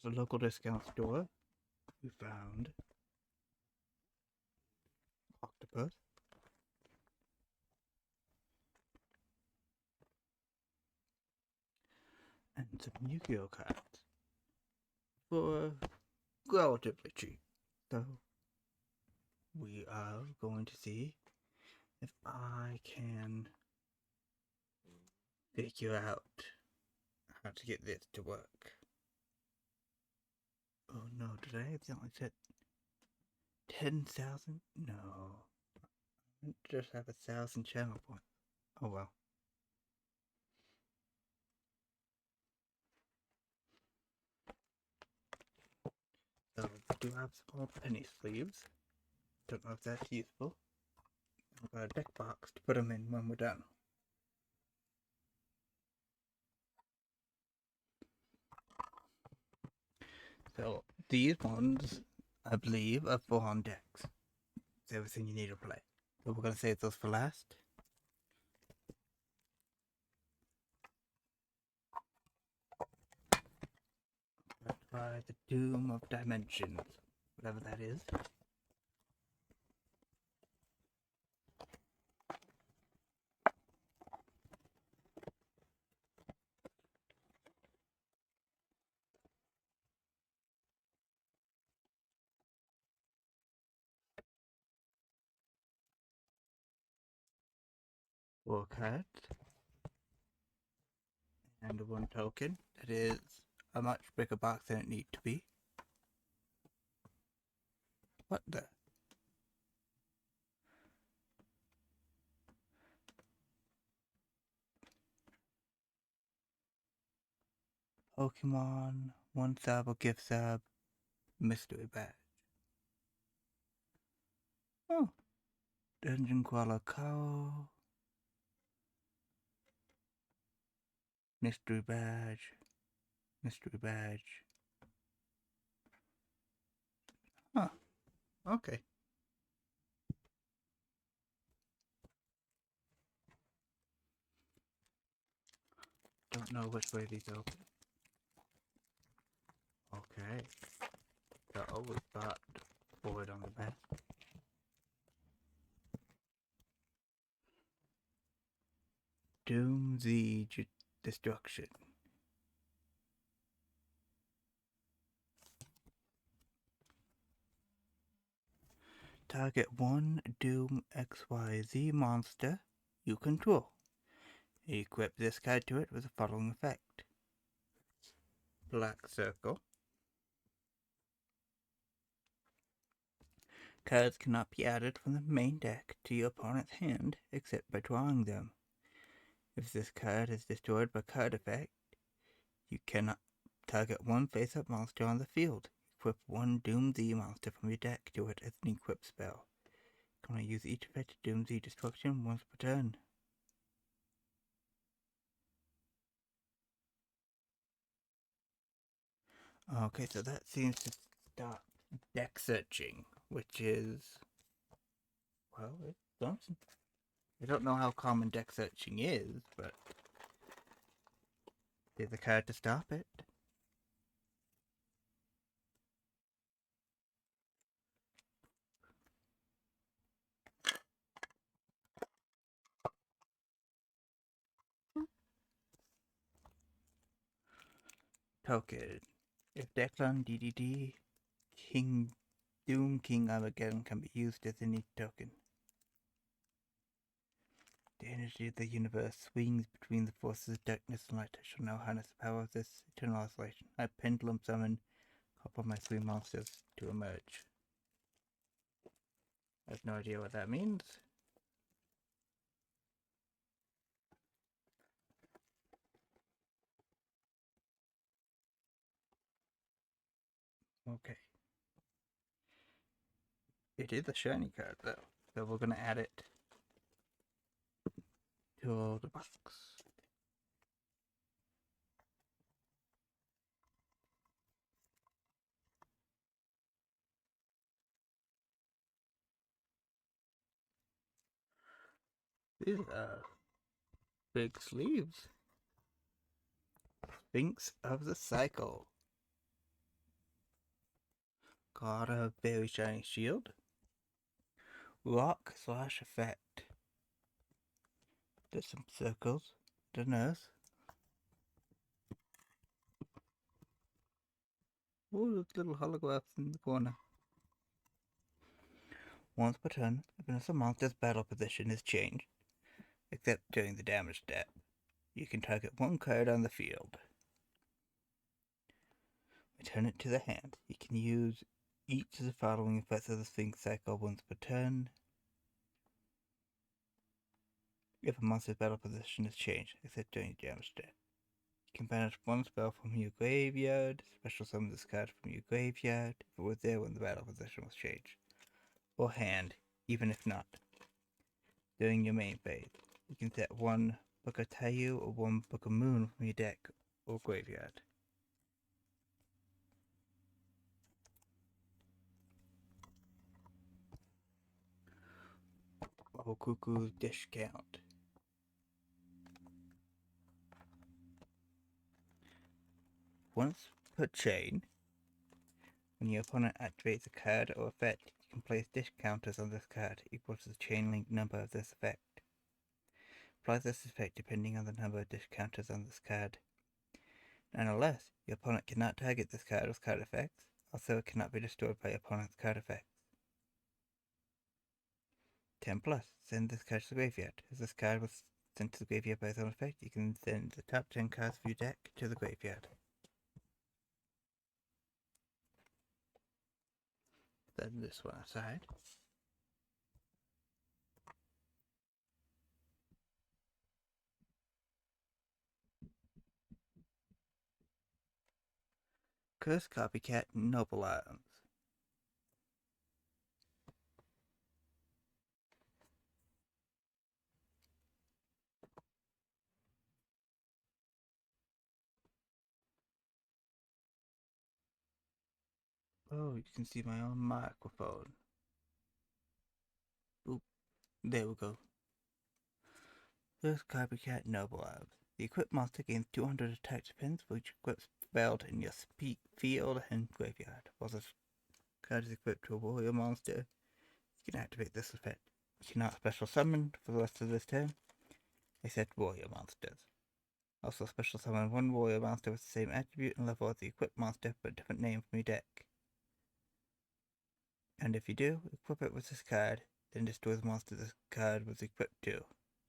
the local discount store, we found octopus, and some Yu-Gi-Oh cards for relatively cheap. So we are going to see if I can figure out how to get this to work. Oh no, did I accidentally set 10,000? No. I just have 1,000 channel points. Oh well. So we do have some more penny sleeves. Don't know if that's useful. I've got a deck box to put them in when we're done. So these ones, I believe, are 4 decks. It's everything you need to play. So we're gonna save those for last. By the Doom of Dimensions, whatever that is. Four cards and 1 token. That is a much bigger box than it needs to be. What the? Pokemon, 1 sub or gift sub, mystery badge. Oh, Dungeon Crawler Cow, mystery badge, mystery badge. Huh, okay. Don't know which way these open. Okay. They're always got forward on the back. Doom the Destruction. Target 1 Doom XYZ monster you control. Equip this card to it with the following effect. Black circle. Cards cannot be added from the main deck to your opponent's hand except by drawing them. If this card is destroyed by card effect, you cannot target 1 face-up monster on the field. Equip 1 Doom Z monster from your deck to it as an equip spell. You can only use each effect to Doom Z Destruction once per turn. Okay, so that seems to stop deck searching, which is, well, it's something. I don't know how common deck searching is, but there's a card to stop it. Token. If Declan DDD, King Doom King Armageddon can be used as any token. The energy of the universe swings between the forces of darkness and light. I shall now harness the power of this eternal oscillation. I pendulum summon a couple of my 3 monsters to emerge. I have no idea what that means. Okay. It is a shiny card though, so we're gonna add it to the box. These are big sleeves. Sphinx of the Cycle. Got a very shiny shield. Rock slash effect. There's some circles. Don't know. Ooh, little holographs in the corner. Once per turn, if a monster's battle position is changed, except during the damage step, you can target one card on the field. Return it to the hand. You can use each of the following effects of the Sphinx cycle once per turn. If a monster's battle position is changed, except during the damage step, you can banish one spell from your graveyard, special summon this card from your graveyard if it was there when the battle position was changed, or hand, even if not. During your main phase, you can set one Book of Tayu or one Book of Moon from your deck or graveyard. Okuku's Discount. Once per chain, when your opponent activates a card or effect, you can place discounters on this card equal to the chain link number of this effect. Apply this effect depending on the number of discounters on this card. Nonetheless, your opponent cannot target this card with card effects, also it cannot be destroyed by your opponent's card effects. 10 plus, send this card to the graveyard. If this card was sent to the graveyard by its own effect, you can send the top 10 cards of your deck to the graveyard. Set this one aside. Curse Copycat Noble Items. Oh, you can see my own microphone. Oop, there we go. Curse Copycat Noble Items. The equipped monster gains 200 attack defense for each equipped spell in your field and graveyard. While this card is equipped to a warrior monster, you can activate this effect. You cannot special summon for the rest of this turn, except warrior monsters. Also special summon one warrior monster with the same attribute and level as the equipped monster, but a different name from your deck. And if you do, equip it with this card, then destroy the monster this card was equipped to. You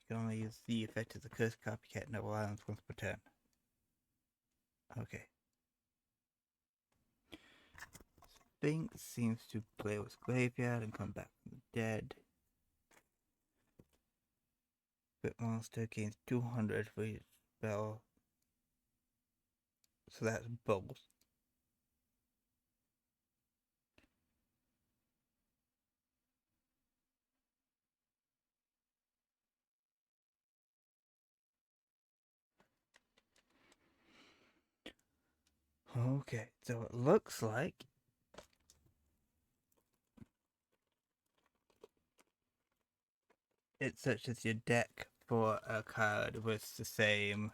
can only use the effect of the Cursed Copycat Noble Islands once per turn. Okay. Sphinx seems to play with graveyard and come back from the dead. Bit monster gains 200 for each spell. So that's both. Okay, so it looks like it searches your deck for a card with the same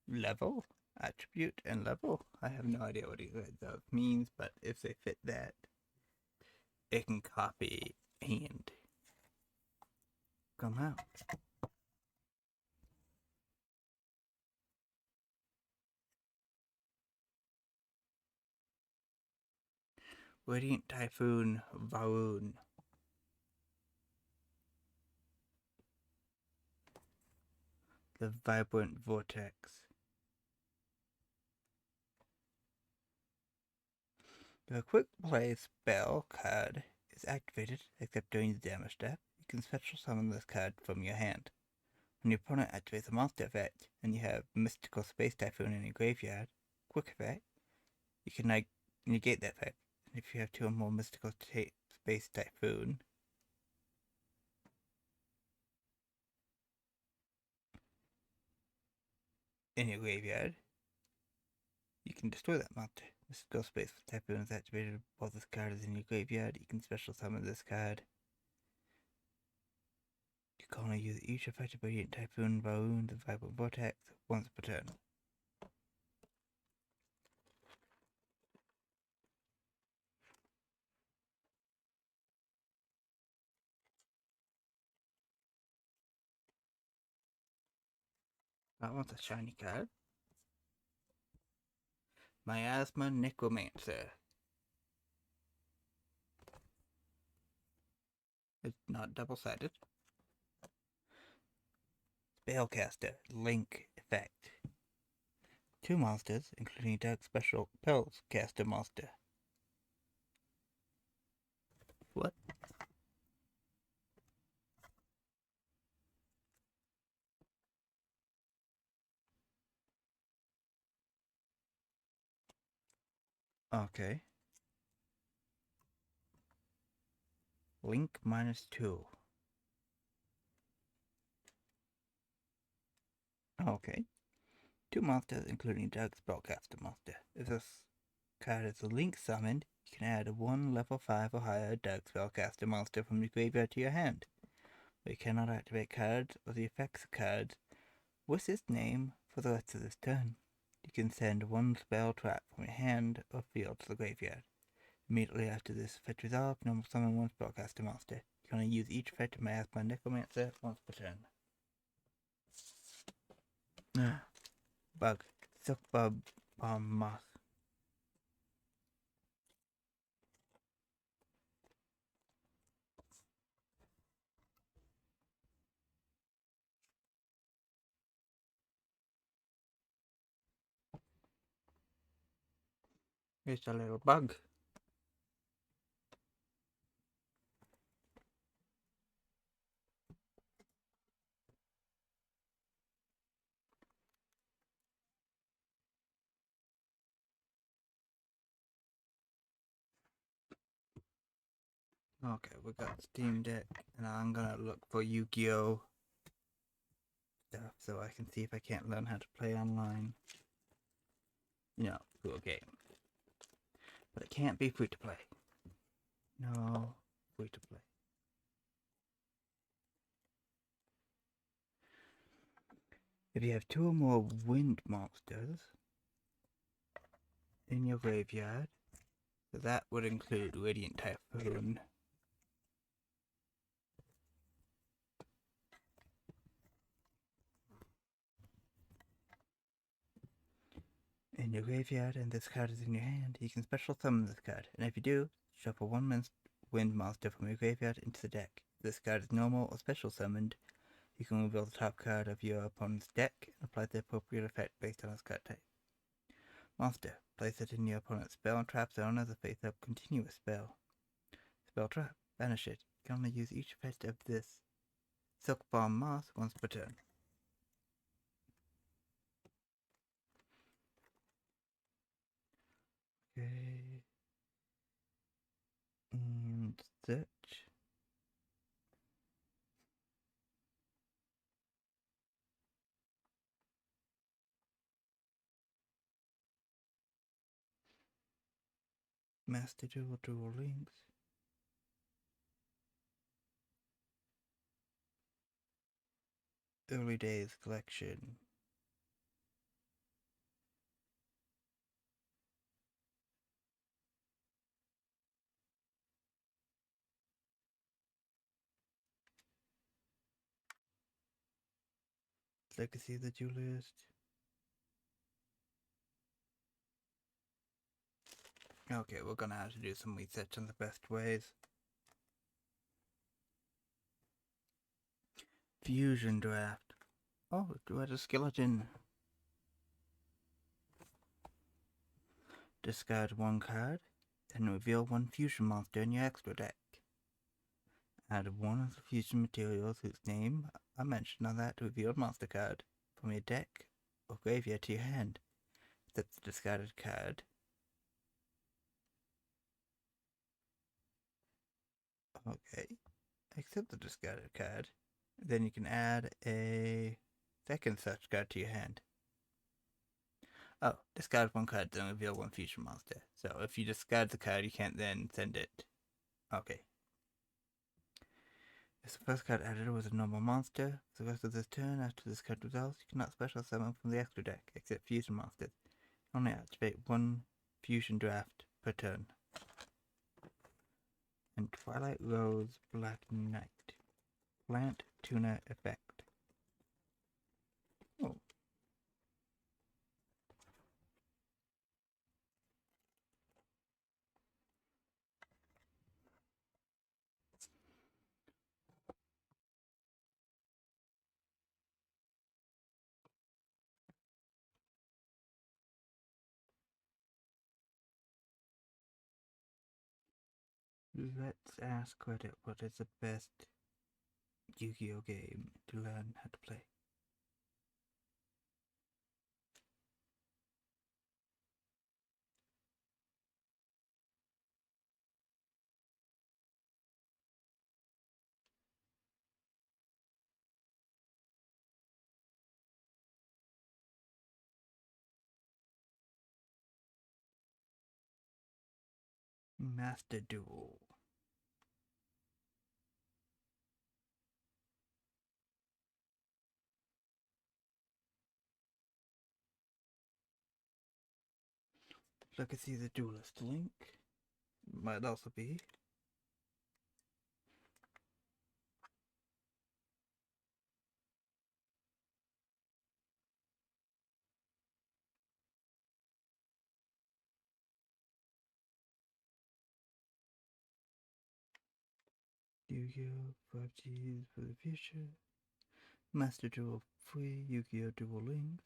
level, attribute, and level. I have no idea what either of those means, but if they fit that, it can copy and come out. Radiant Typhoon Varun. The Vibrant Vortex. If a quick play spell card is activated, except during the damage step, you can special summon this card from your hand. When your opponent activates a monster effect, and you have Mystical Space Typhoon in your graveyard, quick effect, you can negate that effect. And if you have two or more Mystical Space Typhoon in your graveyard, you can destroy that monster. Mystical Space Typhoon is activated while this card is in your graveyard. You can special summon this card. You can only use each affected by Radiant Typhoon, Varun, the Vibrant Vortex once per turn. I want a shiny card. Miasma Necromancer. It's not double-sided. Spellcaster, Link effect. 2 monsters, including Dark Special Spellcaster monster. What? Okay. Link -2. Okay. 2 monsters, including Dark Spellcaster monster. If this card is a Link summoned, you can add a 1 level 5 or higher Dark Spellcaster monster from your graveyard to your hand. But you cannot activate cards or the effects of cards with its name for the rest of this turn. You can send 1 spell trap from your hand or field to the graveyard. Immediately after this effect resolves, normal summon 1 spellcaster monster. You can only use each effect of Miasma Necromancer once per turn. Bug. Silk Bomb Moth. It's a little bug. Okay, we got Steam Deck, and I'm gonna look for Yu-Gi-Oh! Stuff so I can see if I can't learn how to play online. You know, through a game. But it can't be free to play. No, free to play. If you have 2 or more wind monsters in your graveyard, so that would include Radiant Typhoon. In your graveyard, and this card is in your hand, you can special summon this card, and if you do, shuffle 1 wind monster from your graveyard into the deck. If this card is normal or special summoned, you can reveal the top card of your opponent's deck and apply the appropriate effect based on its card type. Monster. Place it in your opponent's spell and trap zone as a face-up continuous spell. Spell trap. Banish it. You can only use each effect of this Silk Bomb Moth once per turn. Okay. And search. Master Dual Links. Early Days Collection. Legacy of the Duelist. Okay, we're gonna have to do some research on the best ways. Fusion Draft. Oh, do add a skeleton. Discard 1 card, then reveal 1 fusion monster in your extra deck. Add 1 of the fusion materials whose name I mentioned on that revealed monster card from your deck or graveyard to your hand. Except the discarded card. Okay. Except the discarded card. Then you can add a second such card to your hand. Oh, discard 1 card, then reveal 1 fusion monster. So if you discard the card, you can't then send it. Okay. If the first card added was a normal monster, for the rest of this turn, after this card resolves, you cannot special summon from the extra deck, except fusion monsters. You only activate 1 fusion draft per turn. And Twilight Rose Black Knight. Plant Tuna Effect. Oh, Let's ask Reddit what is the best Yu-Gi-Oh game to learn how to play. Master Duel. Legacy of the Duelist link might also be. Yu-Gi-Oh! 5G for the future. Master Duel free. Yu-Gi-Oh! Duel links.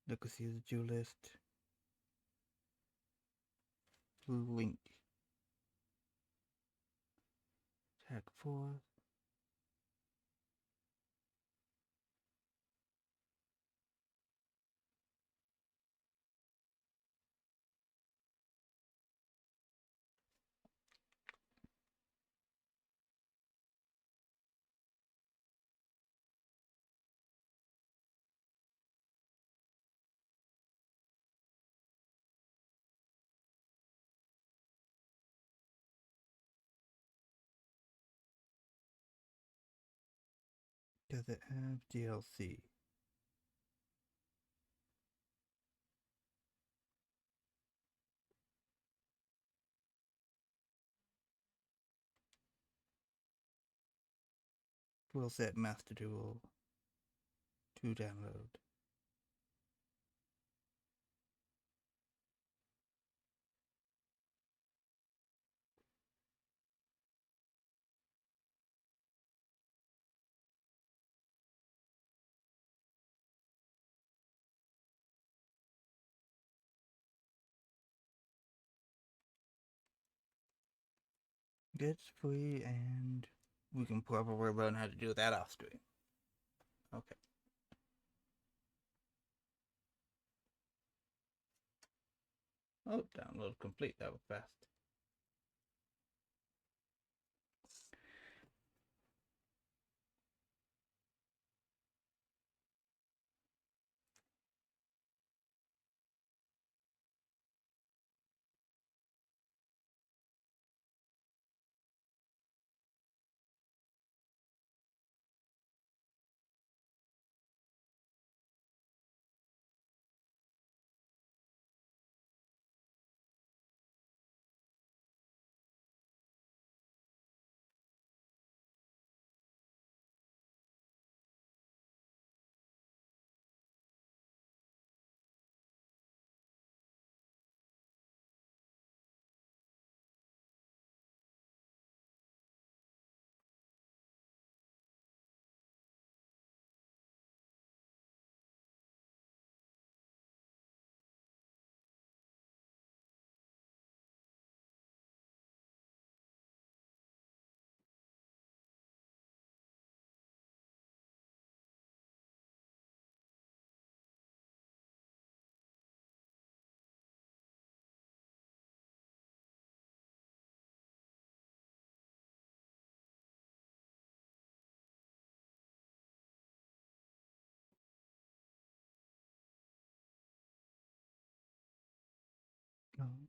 Legacy of the Duelist link. Tag 4. Does it have DLC? We'll set Master Duel to download. It's free, and we can probably learn how to do that off stream. Okay. Oh, download complete. That was fast.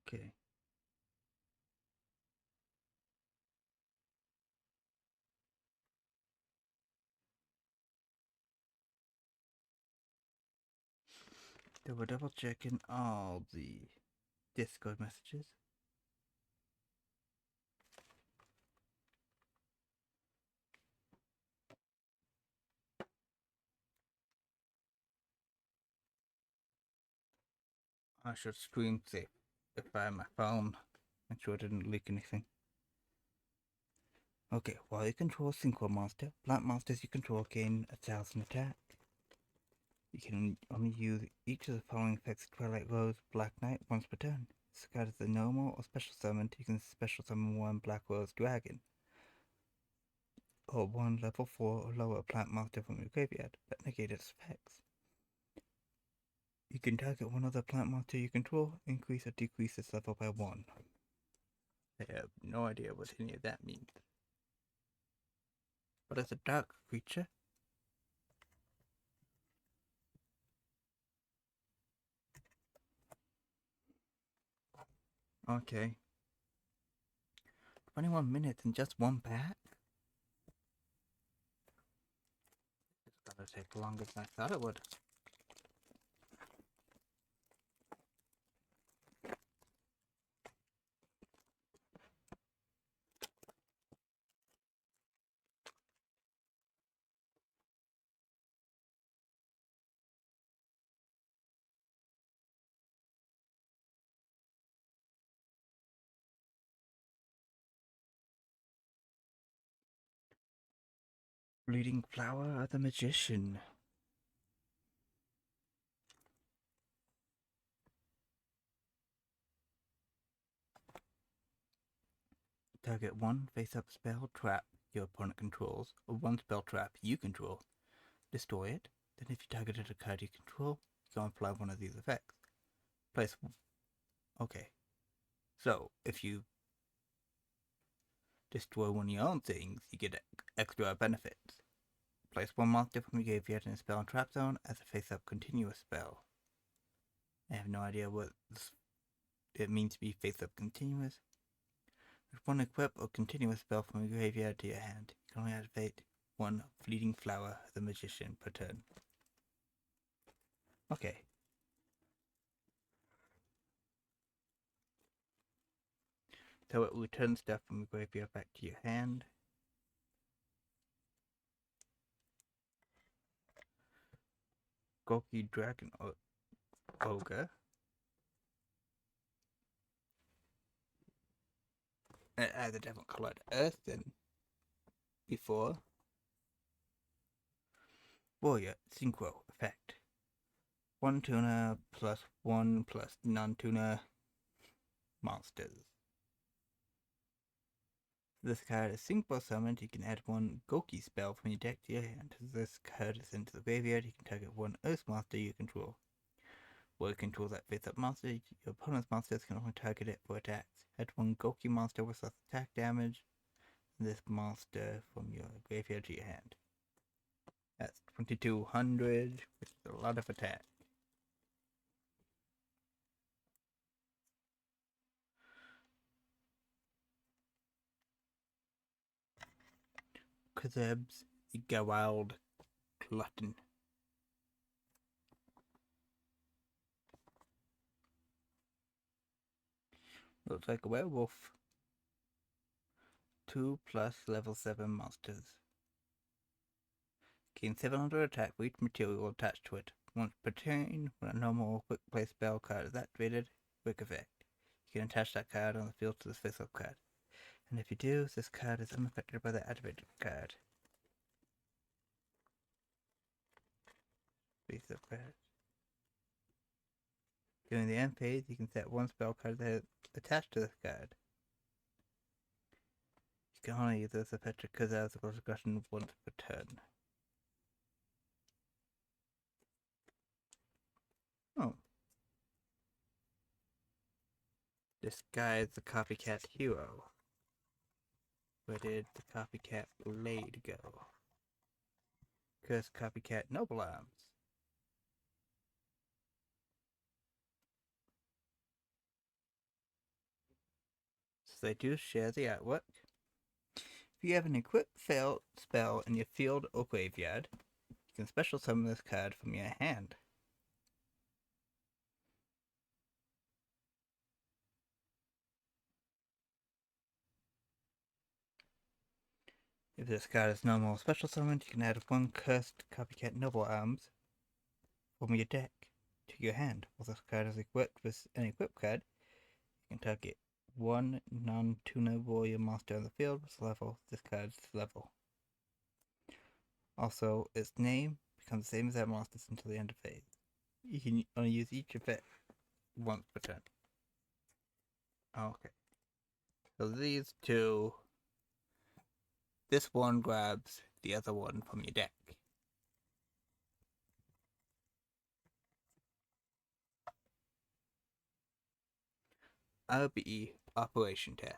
Okay. So we're double checking all the Discord messages. I should screen safe if I have my phone. Make sure it didn't leak anything. Okay, while you control a Synchro monster, plant monsters you control gain 1,000 attack. You can only use each of the following effects: Twilight Rose, Black Knight once per turn. This card is a normal or special summon. You can special summon one Black Rose Dragon or one level 4 or lower plant monster from your graveyard, but negate its effects. You can target one other plant monster you control, increase or decrease its level by 1. I have no idea what any of that means. But it's a dark creature. Okay. 21 minutes and just one pack? It's gonna take longer than I thought it would. Bleeding Flower of the Magician. Target one face-up spell trap your opponent controls, or one spell trap you control. Destroy it. Then if you targeted a card you control, you can apply one of these effects. Place... Okay. So, if you destroy one of your own things, you get extra benefits. Place one monster from your graveyard in a spell and trap zone as a face-up continuous spell. I have no idea what it means to be face-up continuous. With one equip or continuous spell from your graveyard to your hand, you can only activate one Fleeting Flower of the Magician per turn. Okay. So it returns stuff from your graveyard back to your hand. Goki Dragon Ogre. It has a different colored earth than before. Warrior Synchro effect. 1 tuner plus 1 plus non-tuner monsters. This card is synchro summoned. You can add one Goki spell from your deck to your hand. As this card is into the graveyard, you can target one Earth monster you control. While you control that face-up monster, your opponent's monsters can only target it for attacks. Add one Goki monster with less attack damage, and this monster from your graveyard to your hand. That's 2200, which is a lot of attack. Kazeb's Gawald Glutton. Looks like a werewolf. 2 plus level 7 monsters. Gain 700 attack for each material attached to it. Once per turn, when a normal quick play spell card is activated, quick effect. You can attach that card on the field to this face-up card. And if you do, this card is unaffected by the activated card. Face-up card. During the end phase, you can set one spell card that is attached to this card. You can only use this effect because it has a discretion once per turn. Oh. This guy is the copycat hero. Where did the copycat blade go? Curse copycat noble arms. So they do share the artwork. If you have an equipped spell in your field or graveyard, you can special summon this card from your hand. If this card is normal special summoned, you can add one cursed copycat noble arms from your deck to your hand. While this card is equipped with an equipped card, you can target one non-tuner warrior monster on the field with level this card's level. Also, its name becomes the same as that monster's until the end of phase. You can only use each effect once per turn. Okay. So these two, this one grabs the other one from your deck. RBE Operation Test.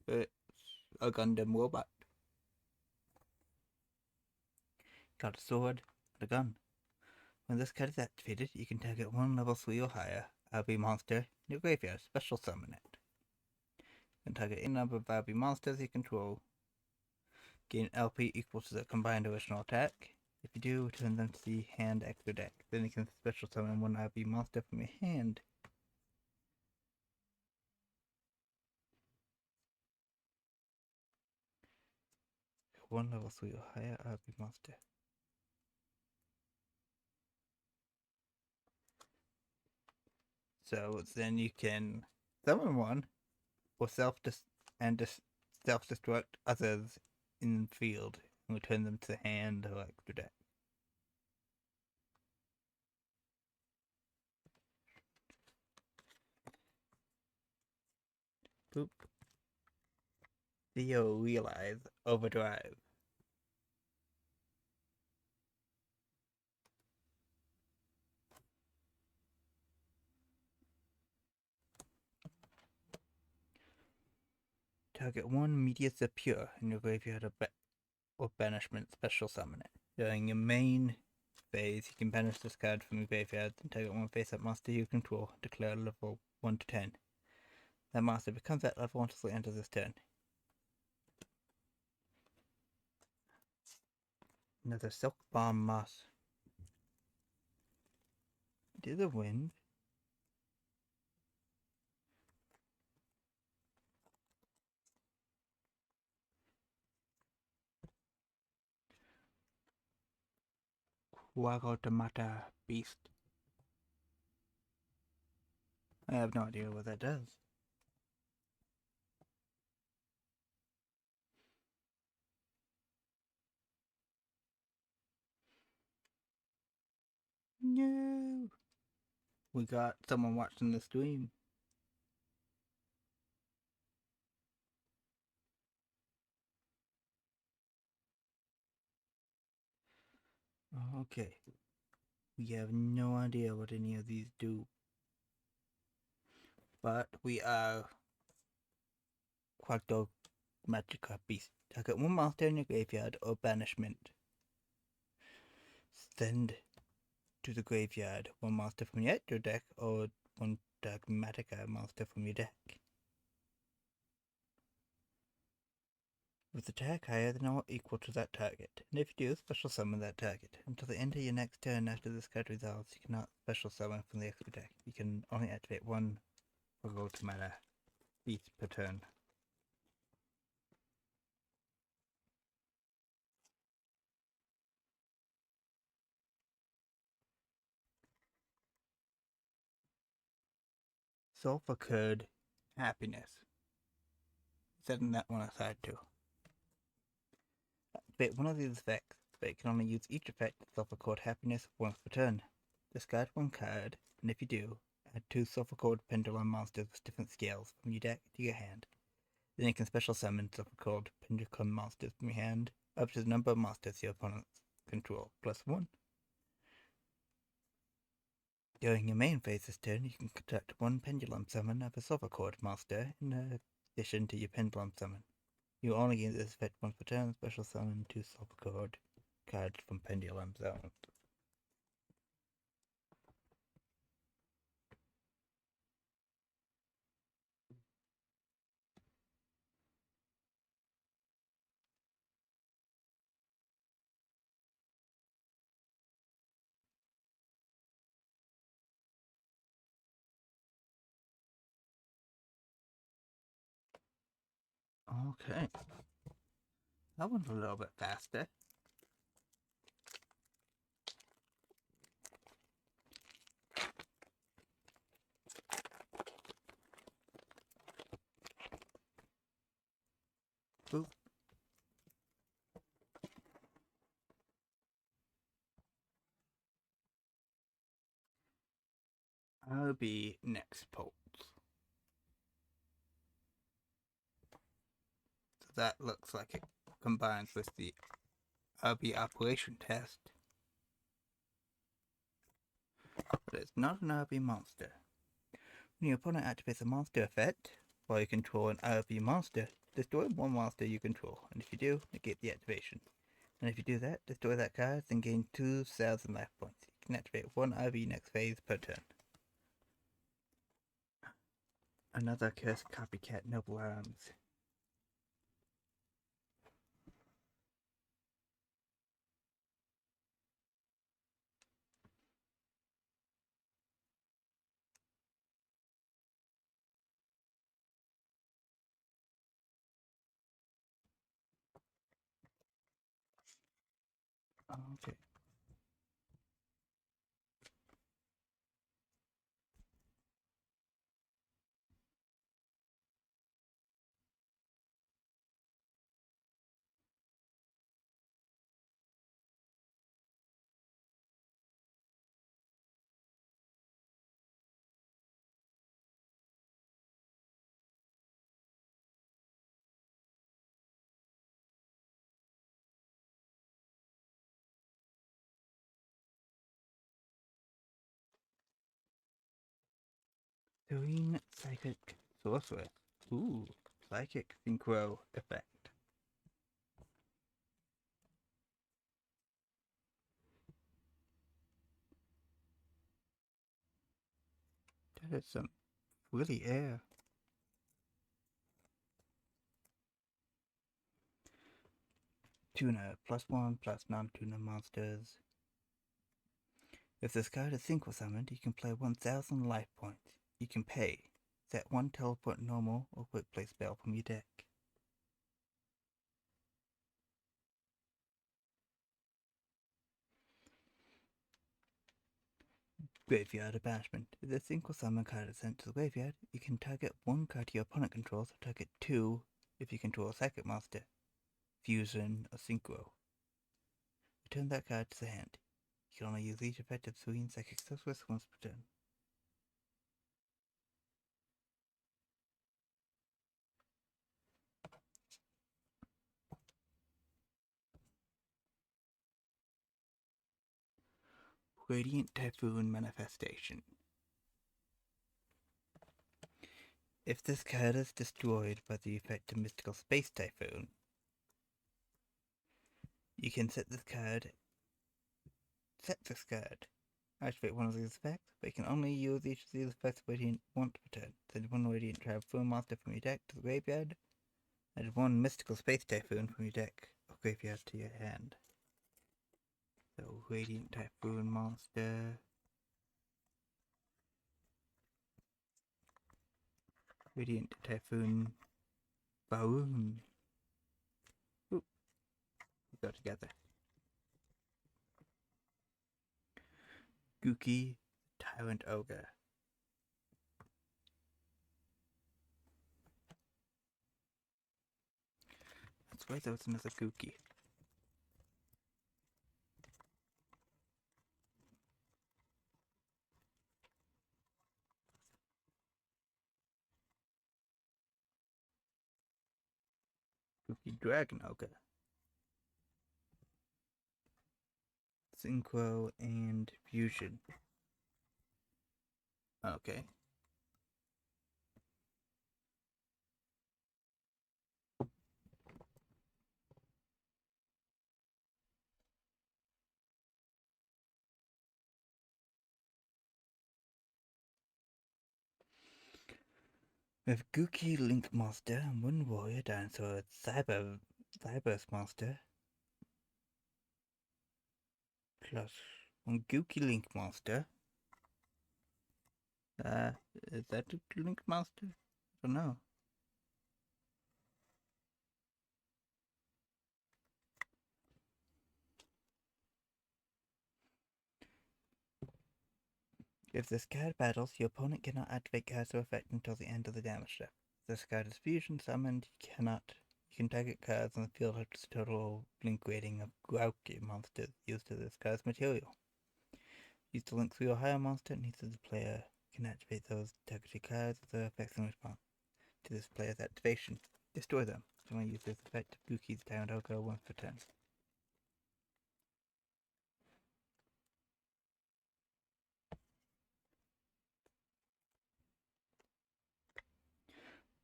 It's a Gundam robot. Got a sword and a gun. When this card is activated, you can target one level 3 or higher RB monster in your graveyard, special summon it. You can target any number of RB monsters you control. Gain LP equal to the combined original attack. If you do, return them to the hand extra deck. Then you can special summon one RB monster from your hand. One level 3 or higher RB monster. So then you can summon one or self-destruct others in the field and return them to the hand or extra deck. Boop. Theo realize overdrive. Target one Meteor Pure in your graveyard or banishment, special summon it. During your main phase, you can banish this card from your graveyard and target one face-up monster you control, declare level 1 to 10. That monster becomes that level until the end of this turn. Another Silk Bomb Moss. To the wind. Wagotamata Beast. I have no idea what that does. No. We got someone watching the stream. Okay. We have no idea what any of these do. But we are Quackdog Magica Beast. Target one monster in your graveyard or banishment. Send to the graveyard one monster from your deck or one Dogmatica monster from your deck. With attack higher than or equal to that target, and if you do, special summon that target. Until the end of your next turn after this card resolves, you cannot special summon from the extra deck. You can only activate one Automata beast per turn. Sulfur Curd Happiness. Setting that one aside too. Activate one of these effects, but you can only use each effect of Sulfur Curd Happiness once per turn. Discard one card, and if you do, add two Sulfur Curd Pendulum monsters with different scales from your deck to your hand. Then you can special summon Sulfur Curd Pendulum monsters from your hand up to the number of monsters your opponents control, +1. During your main phase this turn, you can conduct one Pendulum Summon of a Sulfur Curd monster in addition to your Pendulum Summon. You only get this effect once per turn, special summon two Sulfur Curd cards from Pendulum Zone. Okay. That one's a little bit faster. Boop. I'll be next pulse. that looks like it combines with the RB operation test. But it's not an RB monster. When your opponent activates a monster effect, while you control an RB monster, destroy one monster you control, and if you do, negate the activation. And if you do that, destroy that card, then gain 2,000 life points. You can activate one RB next phase per turn. Another cursed copycat noble arms. Okay. Serene Psychic Sorceress. Ooh, Psychic Synchro effect. That is some really air. Tuner, +1, plus non-tuner monsters. If this card is synchro summoned, you can play 1,000 life points. You can pay. Set one teleport normal or quick play spell from your deck. Graveyard Banishment. If the synchro summon card is sent to the graveyard, you can target one card your opponent controls or target two if you control a psychic monster. Fusion or synchro. Return that card to the hand. You can only use each effect of Serene Psychic Sorceress once per turn. Radiant Typhoon Manifestation. If this card is destroyed by the effect of Mystical Space Typhoon, you can set this card. Activate one of these effects, but you can only use each of these effects Radiant once per turn. Send one Radiant Typhoon monster from your deck to the graveyard, and one Mystical Space Typhoon from your deck or graveyard to your hand. So, Radiant Typhoon monster. Radiant Typhoon Baroon. Ooh, we go together. Gookie, Tyrant Ogre. That's right, that was another Gookie. Gookie Dragon Ogre. Synchro and Fusion. Okay. We have Gookie Link Monster and one Warrior Dinosaur Cyber's Monster. Plus one Gookie Link Monster. Is that a Link Monster? I don't know. If this card battles, your opponent cannot activate cards or effect until the end of the damage step. If this card is fusion summoned, you can target cards on the field up to the total link rating of Grouky monsters used to this card's material. Use the link 3 or higher monster, and neither the player can activate those targeted cards with their effects in response to this player's activation. Destroy them. I'm going to use this effect. Blue keys down, I'll go once per turn.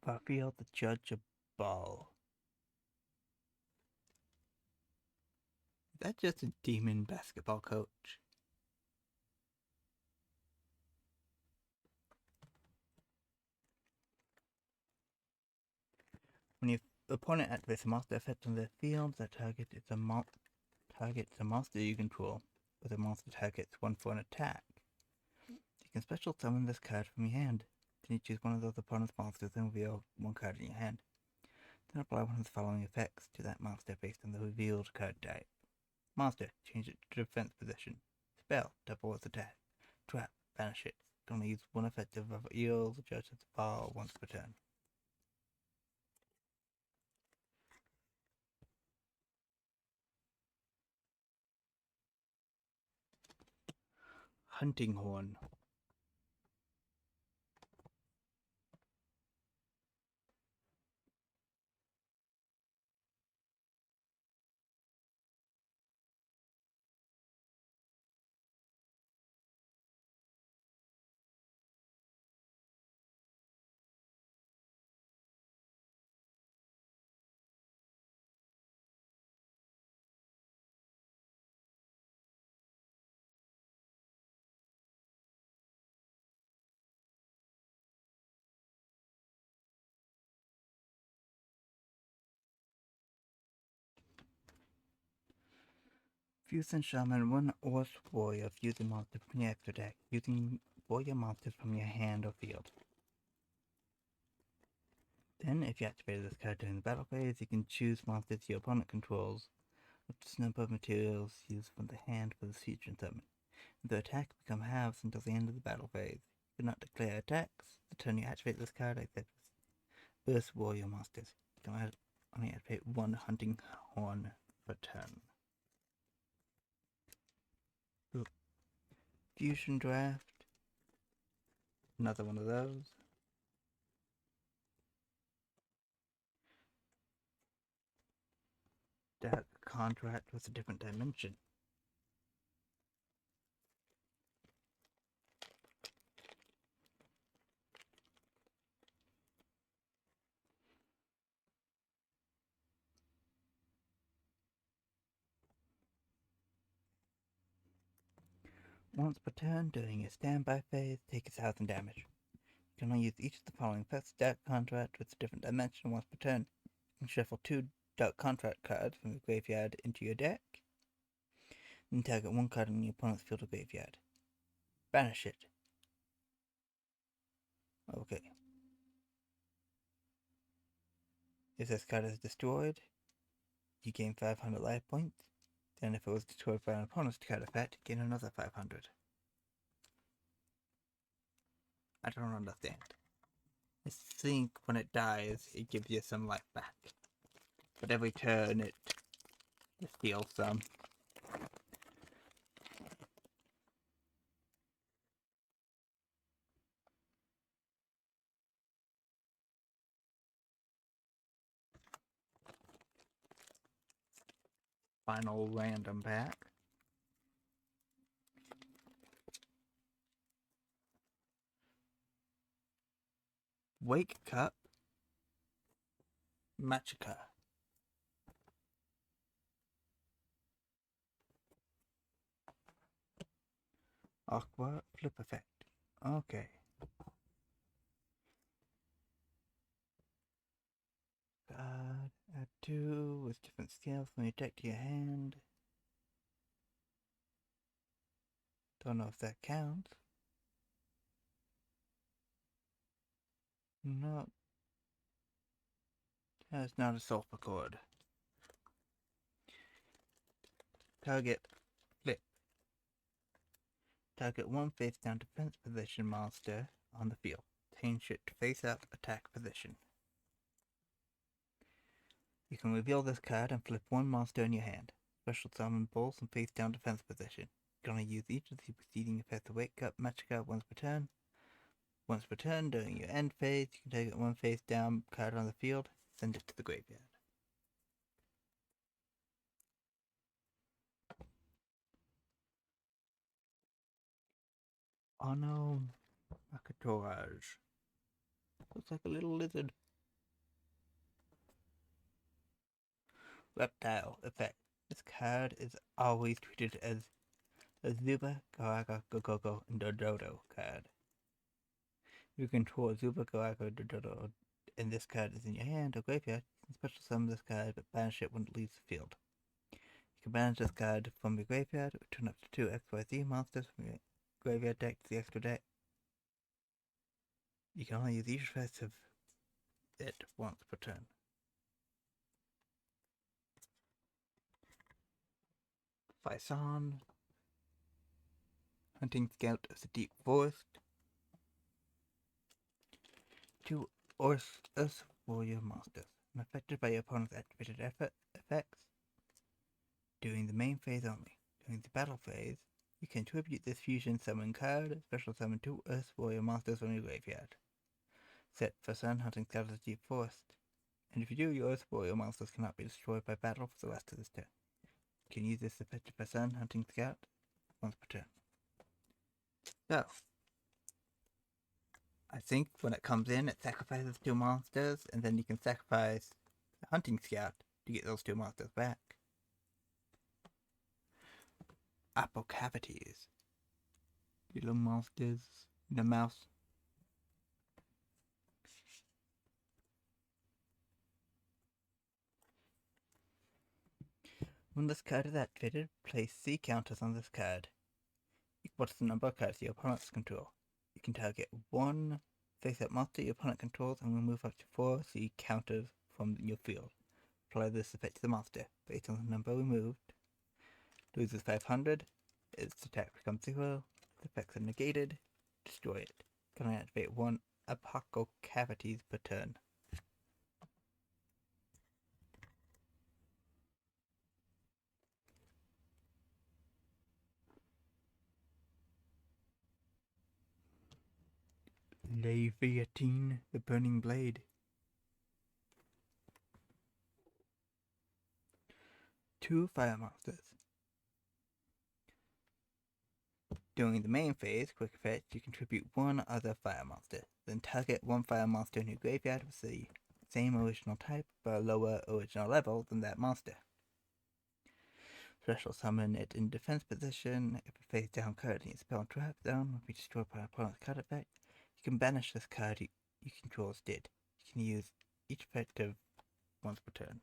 Raphael the Judge of Ball. Is that just a demon basketball coach? When your opponent activates a monster effect on their field, that targets a monster you control, but the monster targets one for an attack. You can special summon this card from your hand. Then you choose one of those opponent's monsters and reveal one card in your hand. Then apply one of the following effects to that monster based on the revealed card type. Monster, change it to defense position. Spell, double its attack. Trap, banish it. You can only use one effect of yugioh, the Judge of the Ball, once per turn. Hunting Horn. Fusion Shaman, one Orc Warrior, fuse a monster from your extra deck, using warrior monsters from your hand or field. Then, if you activated this card during the battle phase, you can choose monsters your opponent controls, with the number of materials used from the hand for this fusion summon. The attack become halves until the end of the battle phase. You cannot declare attacks the turn you activate this card, except burst warrior monsters. You can only activate one Hunting Horn per turn. Fusion Draft. Another one of those. Dark Contract with a different dimension. Once per turn, during your standby phase, take 1,000 damage. You can only use each of the following effects. Dark Contract with a different dimension once per turn. You can shuffle 2 Dark Contract cards from your graveyard into your deck. Then target one card in your opponent's field or graveyard. Banish it. Okay. If this card is destroyed, you gain 500 life points. Then if it was destroyed by an opponent's card effect, you gain another 500. I don't understand. I think when it dies, it gives you some life back. But every turn it steals some. Final random pack. Wake Cup. Machika. Aqua Flip Effect. Okay. God, add 2 with different scales from your deck to your hand. Don't know if that counts. No. That's not a sulfur cord. Target flip. Target one face down defense position monster on the field. Change it to face up attack position. You can reveal this card and flip one monster in your hand. Special summon balls and face down defense position. You can only use each of the preceding effects of Wake Up Machika once per turn. Once per turn, during your end phase, you can take one face down card on the field, send it to the graveyard. Oh no, Akatorage. Looks like a little lizard. Reptile effect. This card is always treated as a Zuba, Garaga, Gogogo, and Dododo card. You control Zuba, Garaga, Dododo, and this card is in your hand or graveyard. You can special summon this card, but banish it when it leaves the field. You can banish this card from your graveyard, return up to 2 XYZ monsters from your graveyard deck to the extra deck. You can only use each effect of it once per turn. Faison, Hunting Scout of the Deep Forest. 2 Earth Warrior monsters. When affected by your opponent's activated effects, during the main phase only. During the battle phase, you can tribute this fusion summon card, special summon 2 Earth Warrior monsters from your graveyard. Set for Sun Hunting Scout of the Deep Forest. And if you do, your Earth Warrior monsters cannot be destroyed by battle for the rest of this turn. You can use this effective for Sun Hunting Scout once per turn. So, I think when it comes in, it sacrifices 2 monsters, and then you can sacrifice the Hunting Scout to get those 2 monsters back. Apple cavities. Little monsters in the mouse. When this card is activated, place C counters on this card, equal to the number of cards your opponents control. You can target 1 face-up monster your opponent controls and remove up to 4 C counters from your field. Apply this effect to the monster based on the number removed. Loses 500, its attack becomes 0, the effects are negated, destroy it. Can I activate 1 Apoco cavities per turn? Leviatine, the Burning Blade. 2 fire monsters. During the main phase, quick effect, you contribute 1 other fire monster. Then target 1 fire monster in your graveyard with the same original type but a lower original level than that monster. Special summon it in defense position. If a face down card in your spell trap zone will be destroyed by an opponent's card effect, you can banish this card you control instead. You can use each effective once per turn.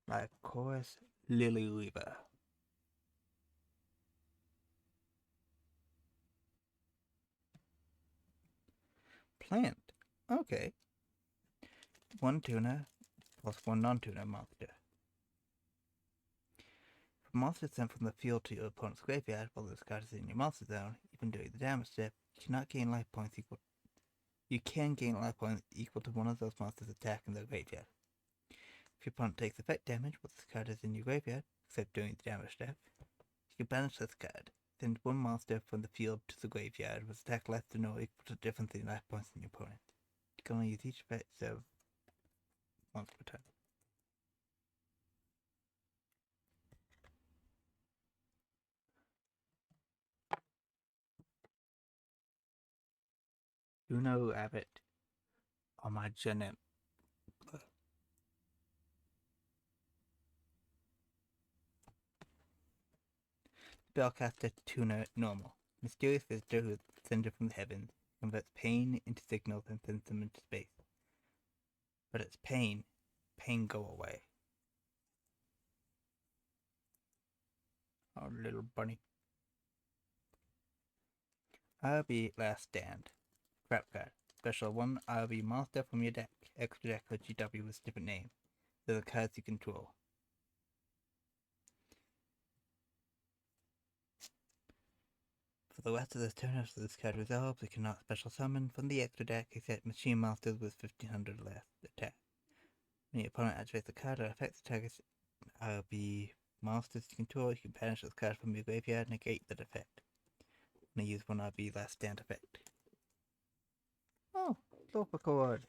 Like Chorus Lily Weaver. Plant. Okay. 1 tuna plus 1 non-tuna monster. If a monster is sent from the field to your opponent's graveyard while this card is in your monster zone, even during the damage step, you cannot gain life points equal. You can gain life points equal to one of those monsters' attack in their graveyard. If your opponent takes effect damage while this card is in your graveyard, except during the damage step, you can banish this card. Send 1 monster from the field to the graveyard with attack less than or equal to the difference in life points in your opponent. You can only use each effect of once per turn. Juno Abbott on my Genet. Spellcaster Tuna Normal. Mysterious visitor who is descended from the heavens, converts pain into signals and sends them into space. But it's pain. Pain go away. Oh, little bunny. RB Last Stand. Crap card. Special 1 RB monster from your deck. Extra deck or GW with a different name. They're the cards you control. For the rest of this turn after this card resolves, it cannot special summon from the extra deck except machine monsters with 1500 less attack. When your opponent activates the card or affects the target's RB monsters you control, you can banish this card from your graveyard and negate that effect. And I use 1 RB Last Stand effect. Oh, Sulfur Cord.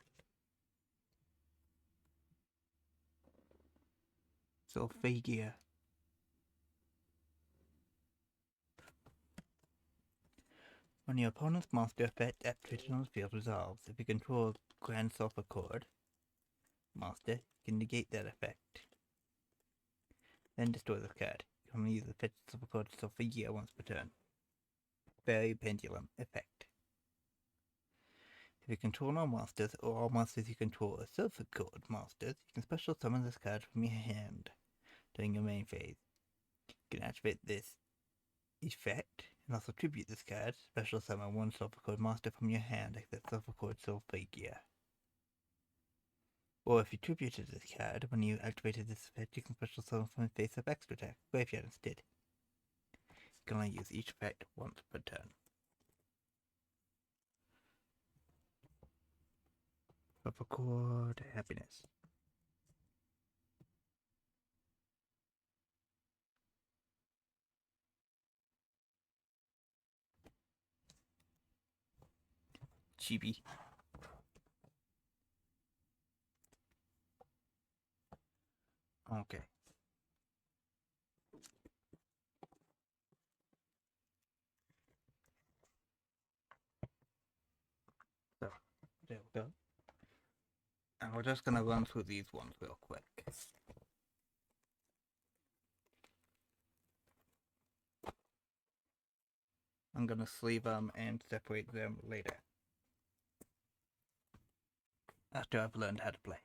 Sulfagia. When your opponent's monster effect activated on the field resolves, if you control a Grand Sulfur Cord monster, you can negate that effect. Then destroy this card. You can only use the fetch Sulfur Cord Sulfur Year once per turn. Very pendulum effect. If you control all monsters, or all monsters you control are Sulfur Cord monsters, you can special summon this card from your hand during your main phase. You can activate this effect and also tribute this card. Special summon one Sulfur Cord monster from your hand, like the Sulfur Cord Sulfur Gear. Or if you tributed this card, when you activated this effect, you can special summon from the face-up extra attack graveyard instead. You can only use each effect once per turn. Sulfur Cord Happiness. Chibi. Okay. So, there we go. And we're just gonna run through these ones real quick. I'm gonna sleeve them and separate them later. After I've learned how to play.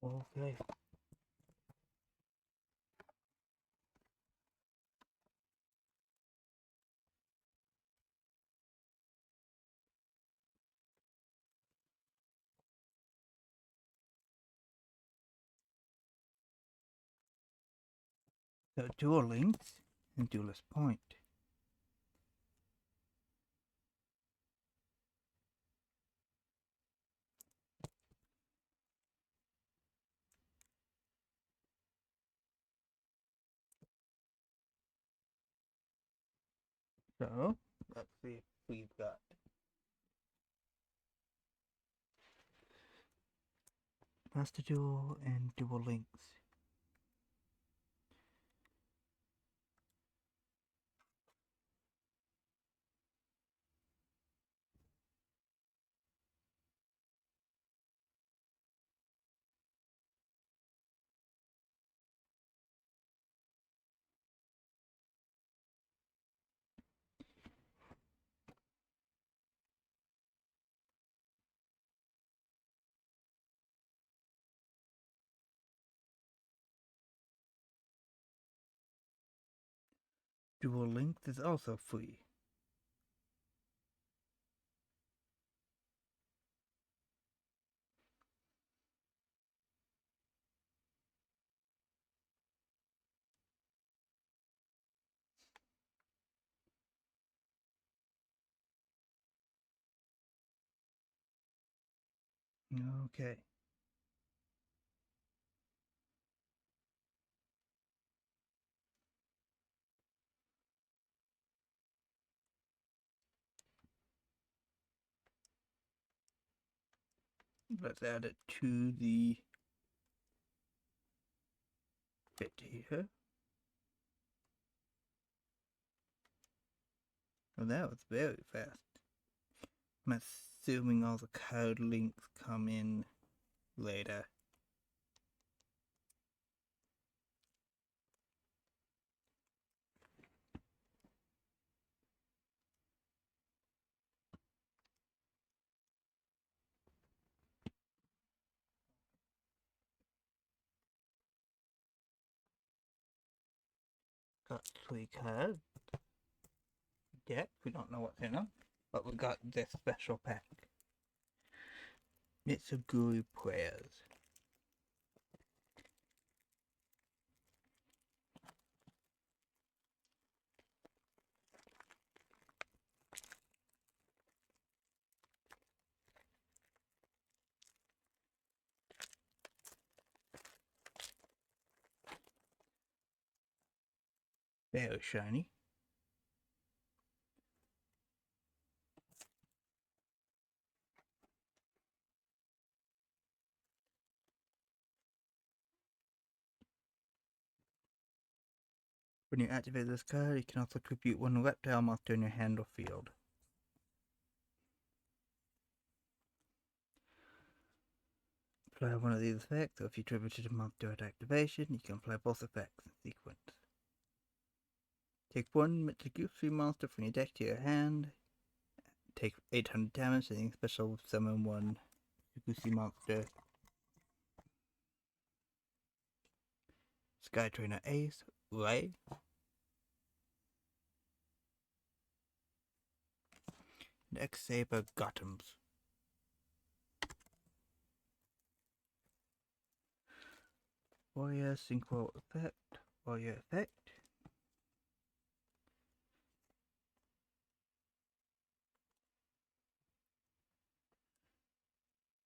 Okay. So Duel Links and Duelist Point. So, let's see if we've got Master Duel and Duel Links. Duel Links is also free. Okay. Let's add it to the bit here. Well, that was very fast. I'm assuming all the code links come in later. Got 3 cards. Deck, we don't know what's in them, but we got this special pack. Mitsuguri Prayers. Very shiny. When you activate this card, you can also tribute 1 reptile monster in your hand or field. Apply one of these effects, or if you tributed a monster at activation, you can apply both effects in sequence. Take 1 Mitsugushi monster from your deck to your hand. Take 800 damage, and then special summon 1 Mitsugushi monster. Sky Trainer Ace, Ray. And X-Saber Gotham's. Warrior Synchro Effect, Warrior Effect.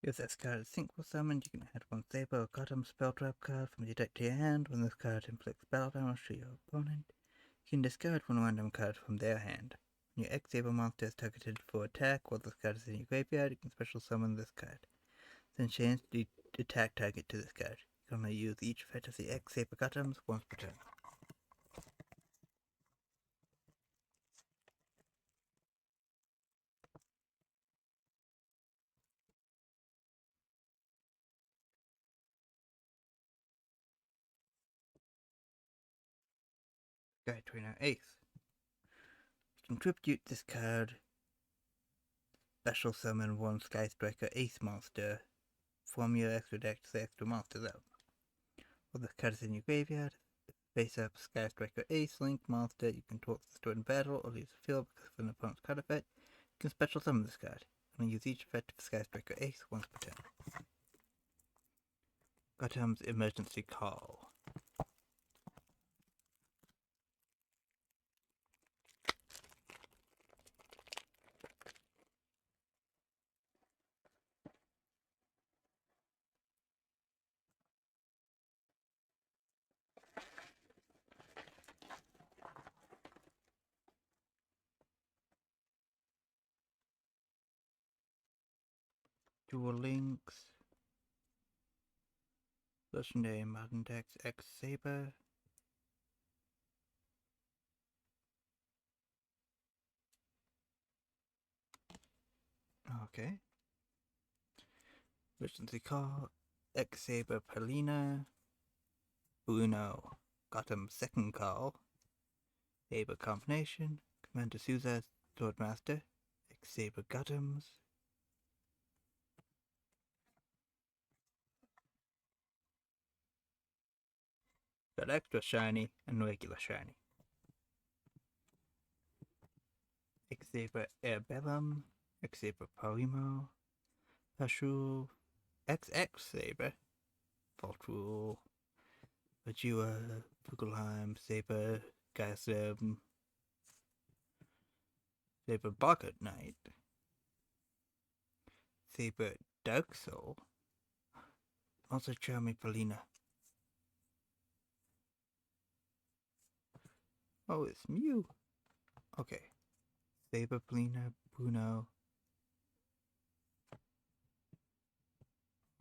If this card is synchro summoned, you can add 1 Saber or Gotham spell trap card from your deck to your hand. When this card inflicts battle damage to your opponent, you can discard 1 random card from their hand. When your X-Saber monster is targeted for attack while this card is in your graveyard, you can special summon this card. Then change the attack target to this card. You can only use each effect of the X-Saber Gotham's once per turn. Sky Trainer Ace. You can tribute this card, special summon 1 Sky Striker Ace monster from your extra deck to the extra monsters out. While this card is in your graveyard, face up Sky Striker Ace Link monster, you can torch the store in battle or use a field because of an opponent's card effect. You can special summon this card, and use each effect of Sky Striker Ace once per turn. Gotham's Emergency Call. Dual Links. Legendary Modern Dex X Saber. Okay. Emergency Call. X Saber Palina. Bruno. Gotham's Second Call. Saber Combination. Commander Souza Swordmaster. X Saber Gotham's. Got extra shiny and regular shiny. X-Saber Airbellum, X-Saber Parimo, Pashu, XX Saber, Voltrul, Vajua, Fugelheim, Saber, Gaisem, Saber Bucket Knight, Saber Dark Soul, also Charming Felina. Oh, it's Mew. Okay. Saber Felina, Bruno.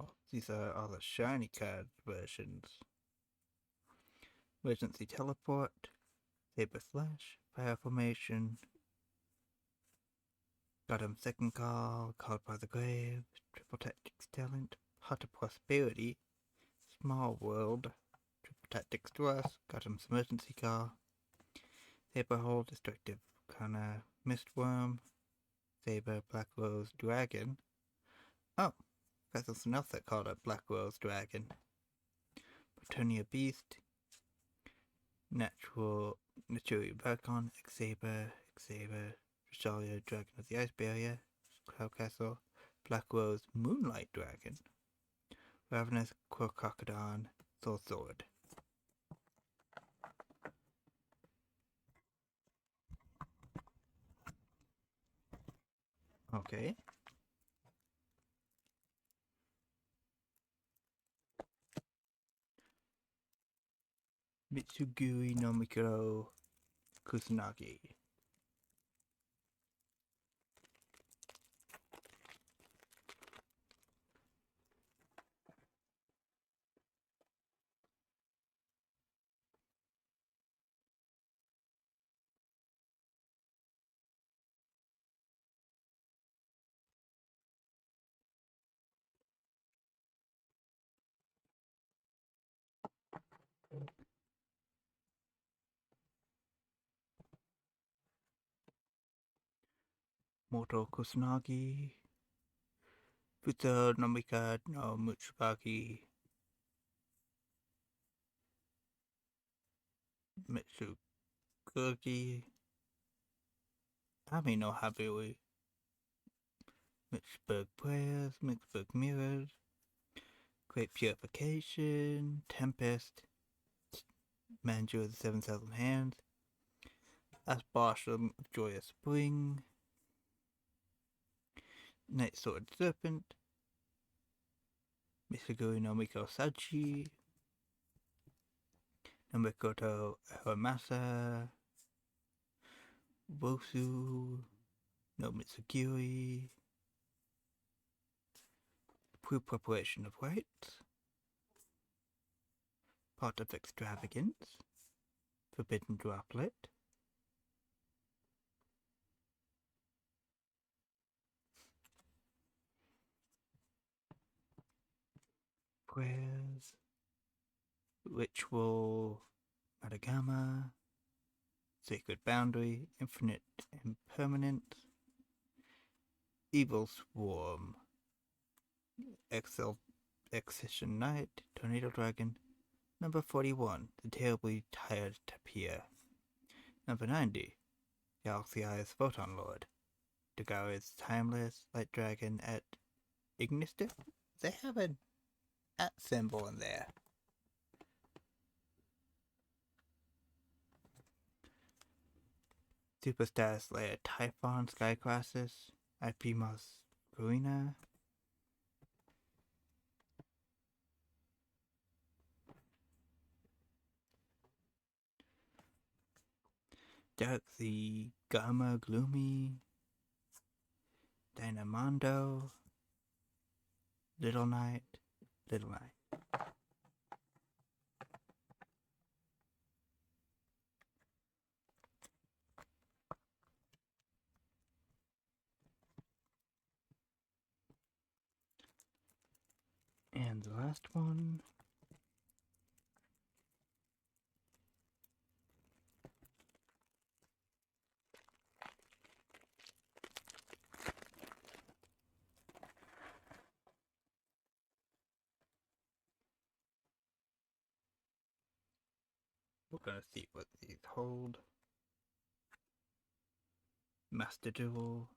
Oh, these are all the shiny card versions. Emergency Teleport, Saber Slash, Fire Formation, Gotham Second Call, Called by the Grave, Triple Tactics Talent, Heart of Prosperity, Small World, Triple Tactics Thrust, Gotham's Emergency Call, Saber Hole, Destructive Kana Mistworm, Saber Black Rose Dragon. Oh, there's something else that called it Black Rose Dragon. Petunia Beast, Naturi Vercon, Xaber, Rosalia, Dragon of the Ice Barrier, Cloud Castle, Black Rose, Moonlight Dragon, Ravenous, Crocodon, Soul Sword. Okay. Mitsuguri no Mikuro Kusanagi. Moto Kusanagi. Futo no Mika no Mutsugaki. Mitsuguki. Ami no Habui. Mixburg Prayers, Mixburg Mirrors, Great Purification, Tempest, Manager of the 7,000 Hands, Asbarsham of Joyous Spring, Night Sword Serpent, Misaguri no Miko Sachi, no Mikoto Haramasa, Bosu no Mitsugiri, Pre-Preparation of Rites, Pot of Extravagance, Forbidden Droplet, Prayers, Ritual, Madagama, Sacred Boundary, Infinite Impermanence, Evil Swarm, Excision Knight, Tornado Dragon, number 41, The Terribly Tired Tapir, number 90, Galaxy Eyes Photon Lord, Dagara's Timeless Light Dragon at Ignister. They have an at symbol in there. Superstar Slayer Typhon Skycrosses, IP Moss Garina, Dark the Gamma Gloomy, Dynamondo, Little Knight, Little Knight. And the last one. We're gonna see what these hold. Master Duel.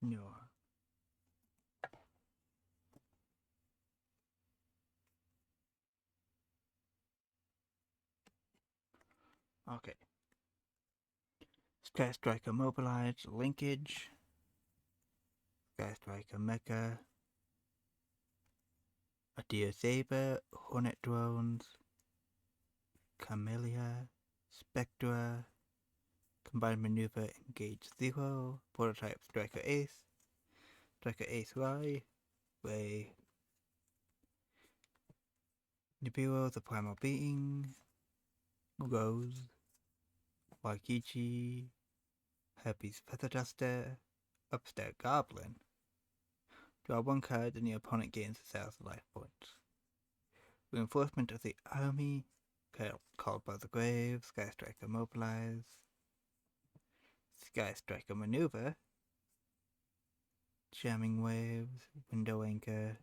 No. Okay. Sky Striker Mobilize, Linkage. Sky Striker Mecha. Adia Saber, Hornet Drones. Camellia. Spectra. Combined Maneuver, Engage 0. Prototype Striker Ace. Striker Ace Y. Ray. Nibiru, the Primal Being. Rose. Wakichi. Herpes Feather Duster. Upstairs Goblin. Draw one card and the opponent gains 1,000 life points. Reinforcement of the army. Called by the grave. Sky Striker Mobilize. Sky Striker Maneuver. Jamming Waves. Window Anchor.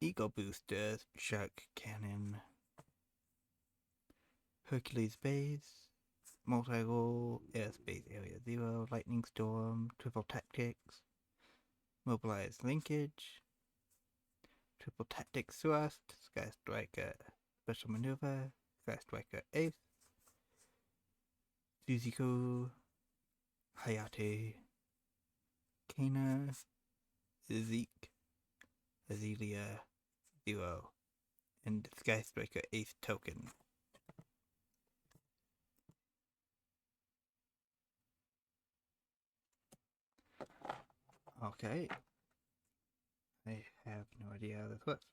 Eagle Booster, Shark Cannon, Hercules Base, Multi-Role, Airspace Area 0, Lightning Storm, Triple Tactics, Mobilize Linkage, Triple Tactics Thrust, Sky Striker Special Maneuver, Sky Striker Ace, Zuzuko, Hayate, Kana, Zeke, Azealia, 0, and Sky Striker Ace token. Okay. I have no idea how this works.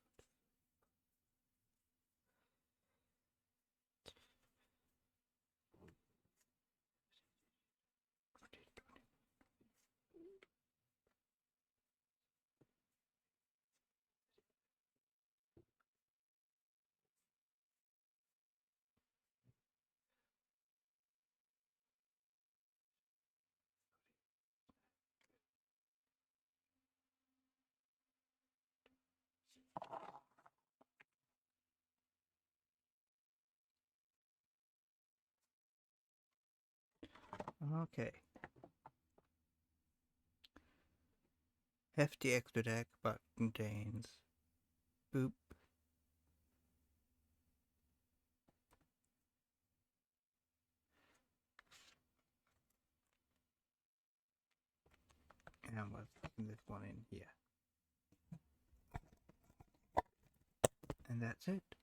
Okay. Hefty extra deck, but contains Boop, and what's this one in here. And that's it.